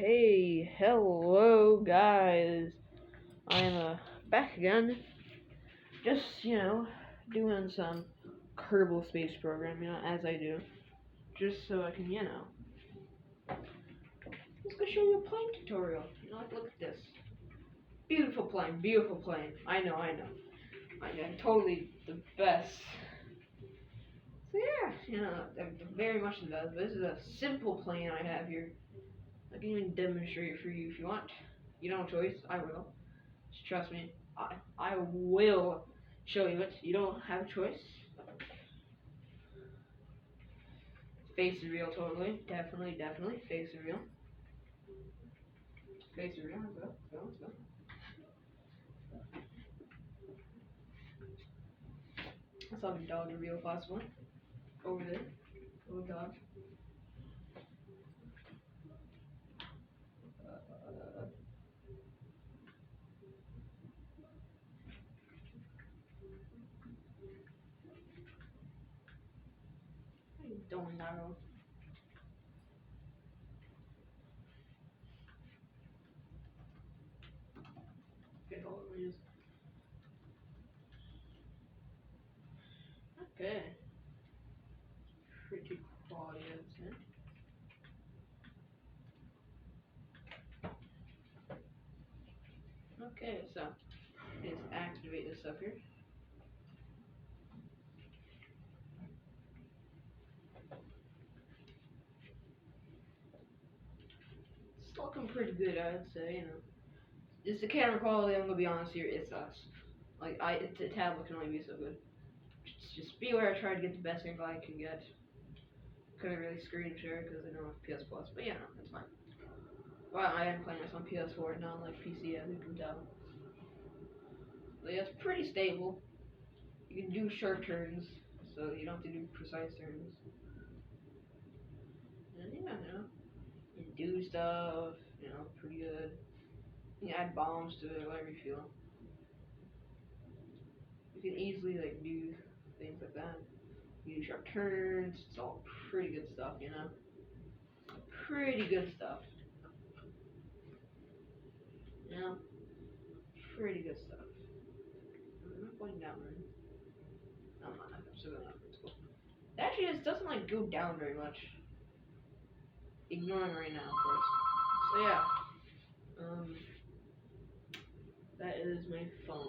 Hey, hello guys. I'm back again. Just, doing some Kerbal Space Program, as I do. Just so I can, let's go show you a plane tutorial. Like, look at this. Beautiful plane, beautiful plane. I know. I'm totally the best. So yeah, I'm very much the best. This is a simple plane I have here. I can even demonstrate it for you if you want. You don't have a choice, I will. Just trust me, I will show you it. You don't have a choice. Face reveal, totally. Definitely. Face reveal. Face reveal, let's go. Let's have a dog reveal possible. Over there. Little dog. Uh, don't know. Okay, hold on, Okay. Pretty quality, I'd say. Okay, so let's activate this up here. It's looking pretty good, I'd say. Just the camera quality, I'm gonna be honest here, it sucks. Like, it's a tablet can only be so good. Just be aware I tried to get the best angle I can get. Couldn't really screen share because I don't have PS Plus, but yeah, no, that's fine. Well, I am playing this on PS4, not like PC, as you can tell. But yeah, it's pretty stable. You can do short turns, so you don't have to do precise turns. And yeah, you can do stuff, pretty good. You can add bombs to it, whatever you feel. You can easily do things like that. You do sharp turns. It's all pretty good stuff, Pretty good stuff. Pretty good stuff. I'm not going down right. No, I'm not. I'm still going up. It's cool. Actually, this doesn't go down very much. Ignoring right now, of course. So yeah. That is my phone.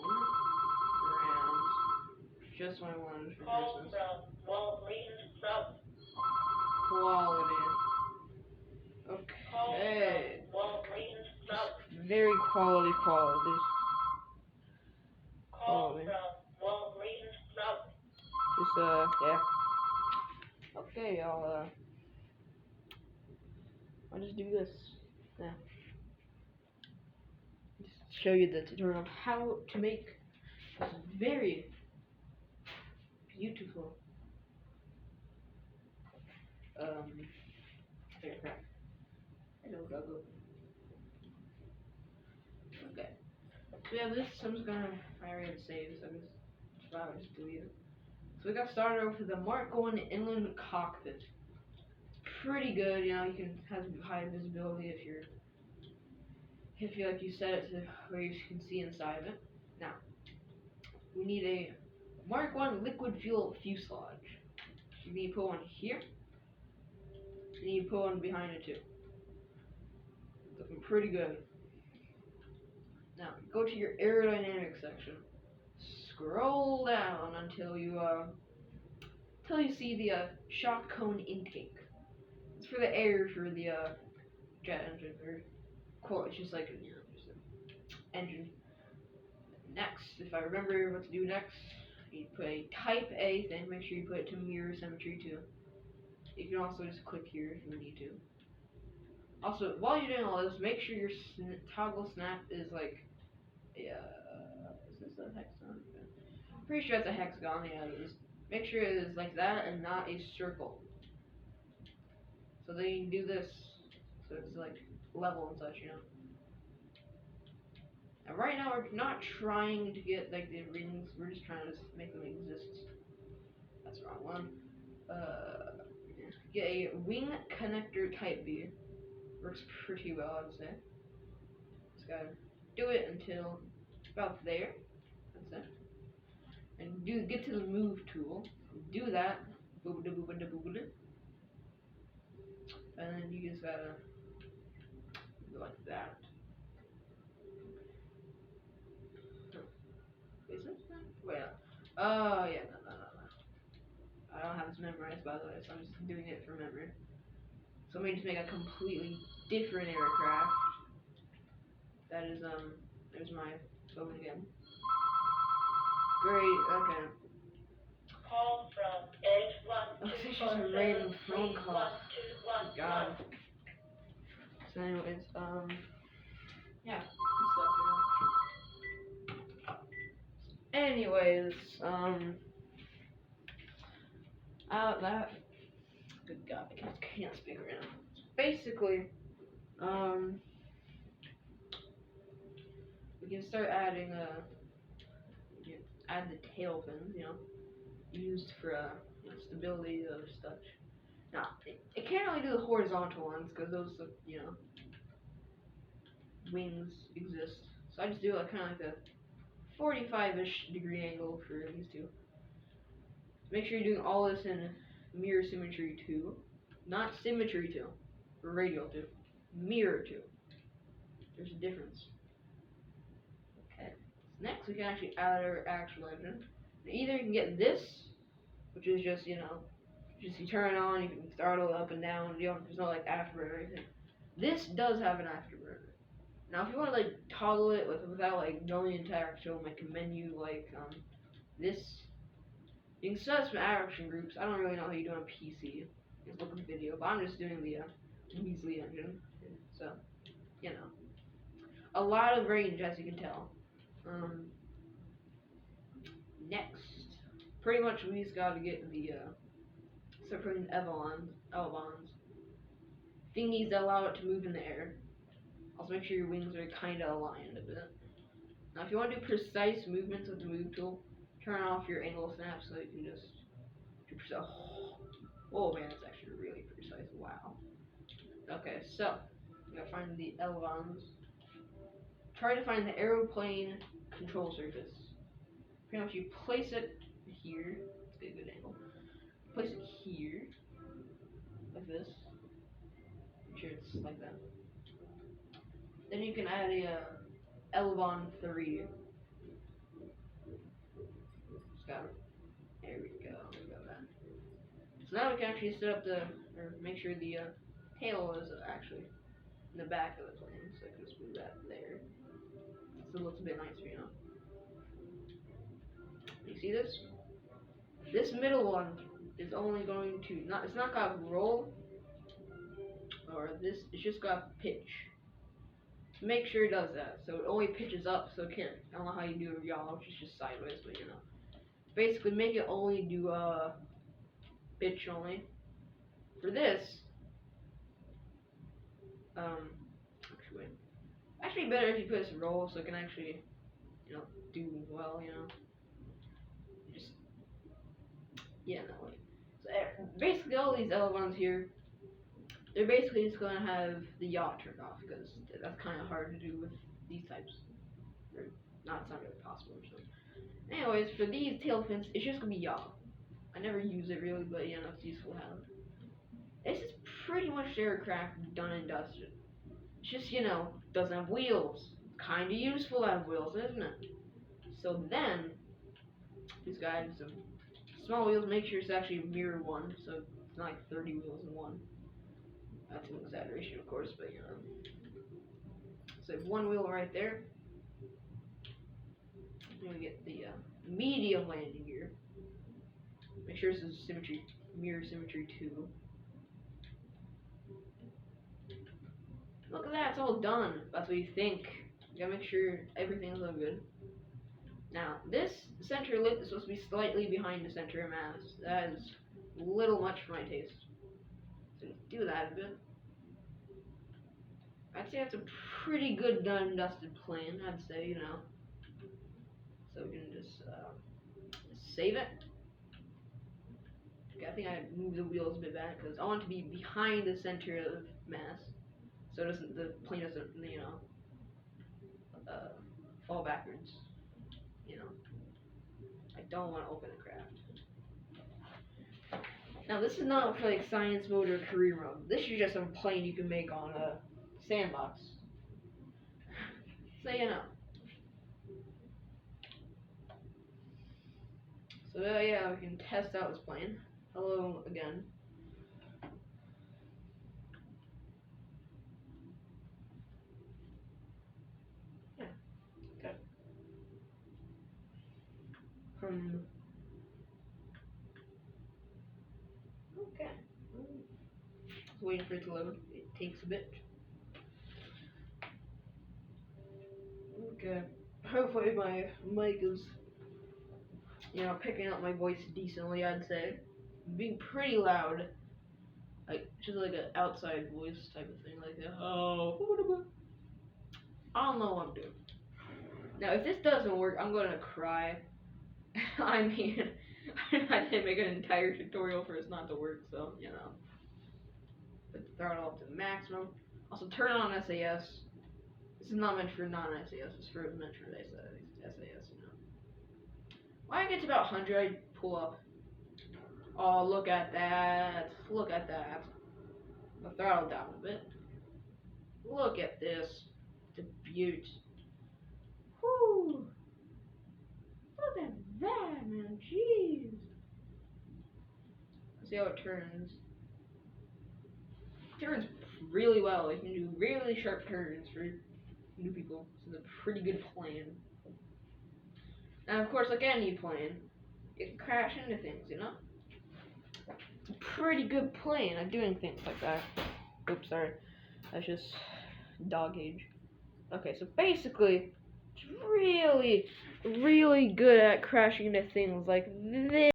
Grand. Just what I wanted for Christmas. Quality. Okay. Just very quality. Just yeah. Okay, I'll just do this. Yeah. Just show you the tutorial of how to make this very beautiful aircraft. Hello, Goggle. Okay. So yeah, this I'm just gonna I already had saved, so I'll just delete it. So we got started off with the Mark 1 inland cockpit. Pretty good, you can have high visibility if you set it to where you can see inside of it. Now, we need a Mark 1 liquid fuel fuselage. You need to put one here. You need to put one behind it too. Looking pretty good. Now, go to your aerodynamics section. Scroll down until you see the shock cone intake. It's for the air for the jet engine, or quote, it's just just an engine. Next, if I remember what to do next, you put a type A thing, make sure you put it to mirror symmetry too. You can also just click here if you need to. Also, while you're doing all this, make sure your toggle snap is is this a hexagon? I'm pretty sure it's a hexagon, yeah it is. Make sure it is like that and not a circle. So then you can do this, so it's level and such, And right now we're not trying to get the rings, we're just trying to make them exist. That's the wrong one. Get a wing connector type B. Works pretty well, I'd say. Just gotta do it until about there. That's it. And get to the move tool. Do that. Boobada boobada boobada. And then you just gotta go like that. Is this thing? Wait. Oh yeah, no. I don't have this memorized, by the way, so I'm just doing it from memory. So let me just make a completely different aircraft. That is, there's my phone again. Great, okay. Call from Oh, it's just a random phone call. God. So anyways, yeah, stuff, you know. Anyways, that, good God, I can't speak right now. Basically, we can start adding, add the tail fins, you know, used for, stability of such. Now, it can't really do the horizontal ones, because those, you know, wings exist. So I just do kind of like a 45-ish degree angle for these two. Make sure you're doing all this in mirror symmetry 2. Not symmetry 2, or radial 2. Mirror 2. There's a difference. Okay. Next, we can actually add our actual engine. Either you can get this, which is just, you know, just you turn it on, you can throttle it up and down, there's no like afterburner or anything. This does have an afterburner. Now if you want to like toggle it without like going into actual like a menu like this, you can set up some action groups. I don't really know how you do on PC. Just look at the video, but I'm just doing the Weasley engine. So, you know. A lot of range, as you can tell. Next. Pretty much we just gotta get the start putting elevons, thingies that allow it to move in the air. Also make sure your wings are kinda aligned a bit. Now if you want to do precise movements with the move tool, turn off your angle snap so you can just do precise. Oh man, that's actually really precise. Wow. Okay, so we gotta find the elevons. Try to find the aeroplane control surface. Pretty much you place it here. Let's get a good angle. Place it here, like this. Make sure it's like that. Then you can add a elevon 3. Just got it. There we go. We got that. So now we can actually set up or make sure the tail is actually in the back of the plane. So I can just move that there. So it looks a bit nicer, you know. You see this? This middle one is only going to it's not got roll or this. It's just got pitch. Make sure it does that. So it only pitches up, so it can't. I don't know how you do a yaw, which is just sideways, but you know. Basically, make it only do pitch only. For this, actually better if you put this in roll, so it can actually, you know, do well, you know. Just yeah, no way. So basically, all these elevons here, they're basically just gonna have the yaw turned off because that's kind of hard to do with these types. Or it's not really possible or something. Anyways, for these tail fins, it's just gonna be yaw. I never use it really, but you know, it's useful to have. This is pretty much aircraft done and dusted. It's just, you know, doesn't have wheels. Kind of useful to have wheels, isn't it? So then, these guys have small wheels. Make sure it's actually mirror 1, so it's not like 30 wheels in one. That's an exaggeration, of course, but you know. So one wheel right there. Then we get the medium landing gear. Make sure this is symmetry, mirror symmetry 2. Look at that, it's all done. That's what you think. You gotta make sure everything's all good. Now, this center lip is supposed to be slightly behind the center of mass. That is a little much for my taste. So do that a bit. I'd say that's a pretty good done and dusted plane, I'd say, you know. So we can just save it. Okay, I think I moved the wheels a bit back because I want it to be behind the center of mass. so the plane doesn't, fall backwards. I don't want to open a craft. Now this is not for like science mode or career mode. This is just a plane you can make on a sandbox. So So yeah, we can test out this plane. Hello again. Yeah. Okay. Okay. Waiting for it to load. It takes a bit. Okay. Hopefully my mic is, picking up my voice decently, I'd say. Being pretty loud. Like, just like an outside voice type of thing. Like, I don't know what I'm doing. Now, if this doesn't work, I'm gonna cry. I mean, I didn't make an entire tutorial for it not to work, so, Put the throttle up to the maximum. Also, turn on SAS. This is not meant for non-SAS, it's meant for SAS, When I get to about 100, I pull up. Oh, look at that. Look at that. The throttle down a bit. Look at this. It's a beaut. Whoo! Look at that, man. Jeez. See how it turns. It turns really well. You can do really sharp turns for new people. This is a pretty good plan. And of course, like any plane, you can crash into things, It's a pretty good plane at doing things like that. Oops, sorry. That's just dog age. Okay, so basically, it's really, really good at crashing into things like this.